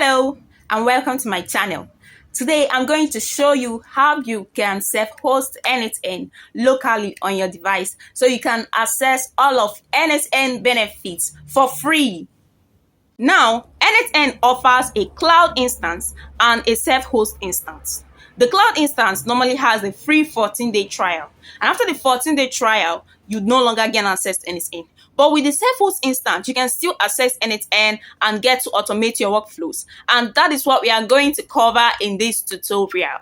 Hello and welcome to my channel. Today I'm going to show you how you can self-host n8n locally on your device so you can access all of n8n benefits for free. Now, n8n offers a cloud instance and a self-host instance. The cloud instance normally has a free 14-day trial, and after the 14-day trial, you no longer gain access to n8n. But with the self-host instance, you can still access n8n and get to automate your workflows, and that is what we are going to cover in this tutorial.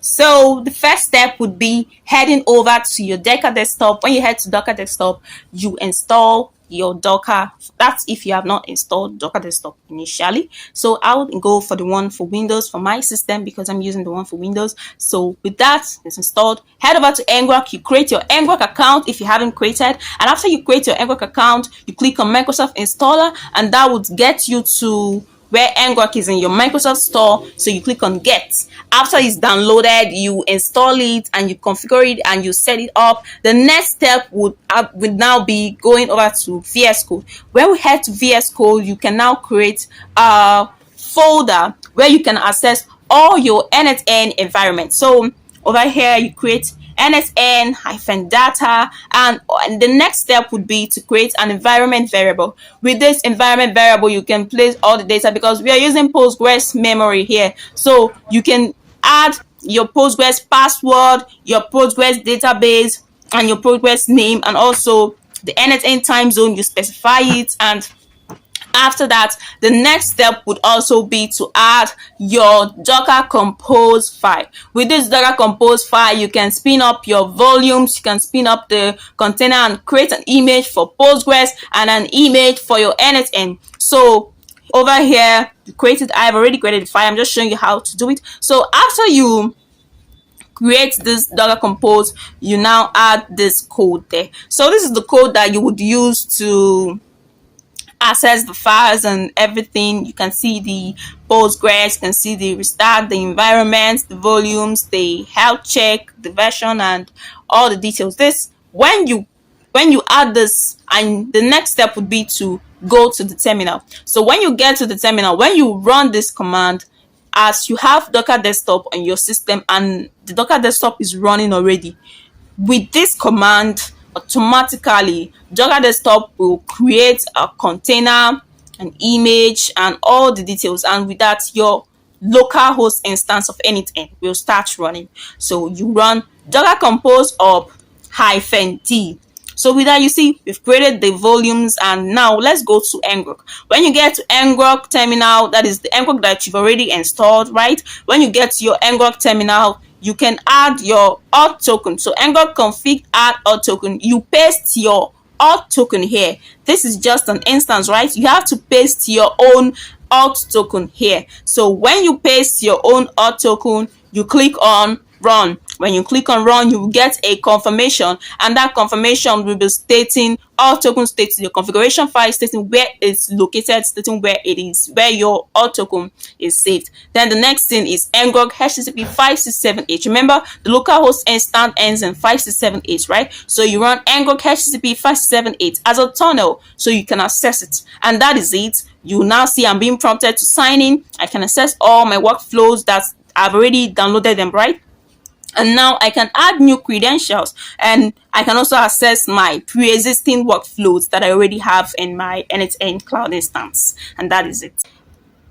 So the first step would be heading over to your Docker desktop. When you head to Docker desktop, you install your Docker. That's if you have not installed Docker desktop initially. So I would go for the one for Windows for my system because I'm using the one for Windows. So with that, it's installed. Head over to ngrok. You create your ngrok account if you haven't created, and after you create your ngrok account, you click on Microsoft installer, and that would get you to where ngrok is in your Microsoft store. So you click on get. After it's downloaded, you install it and you configure it and you set it up. The next step would now be going over to VS Code. When we head to VS Code, you can now create a folder where you can access all your n8n environment. So over here, you create n8n-data, and the next step would be to create an environment variable. With this environment variable, you can place all the data because we are using Postgres memory here. So you can add your Postgres password, your Postgres database, and your Postgres name, and also the n8n time zone. You specify it, and after that, the next step would also be to add your Docker Compose file. With this Docker Compose file, you can spin up your volumes, you can spin up the container and create an image for Postgres and an image for your n8n. So over here, I've already created the file. I'm just showing you how to do it. So after you create this Docker Compose, you now add this code there. So this is the code that you would use to access the files and everything. You can see the Postgres, you can see the restart, the environment, the volumes, the health check, the version, and all the details. This when you add this, and the next step would be to go to the terminal. So when you get to the terminal, when you run this command, as you have Docker desktop on your system and the Docker desktop is running already, with this command, automatically Docker desktop will create a container, an image, and all the details, and with that your local host instance of n8n will start running. So you run Docker Compose up -d. So with that, you see we've created the volumes, and now let's go to ngrok. When you get to ngrok terminal, that is the ngrok that you've already installed, right? When you get to your ngrok terminal, you can add your auth token. So ngrok config add auth token. You paste your auth token here. This is just an instance, right? You have to paste your own auth token here. So when you paste your own auth token, you click on run. When you click on run, you will get a confirmation, and that confirmation will be stating auth token, states your configuration file, stating where it's located, stating where it is, where your auth token is saved. Then the next thing is ngrok http 567h. Remember, the localhost instance ends in 567h, right? So you run ngrok http 567h as a tunnel so you can access it, and that is it. You now see I'm being prompted to sign in. I can access all my workflows that I've already downloaded them, right? And now I can add new credentials, and I can also access my pre-existing workflows that I already have in my n8n cloud instance. And that is it.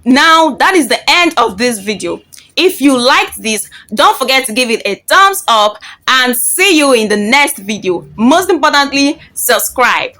Now that is the end of this video. If you liked this, don't forget to give it a thumbs up, and see you in the next video. Most importantly, subscribe.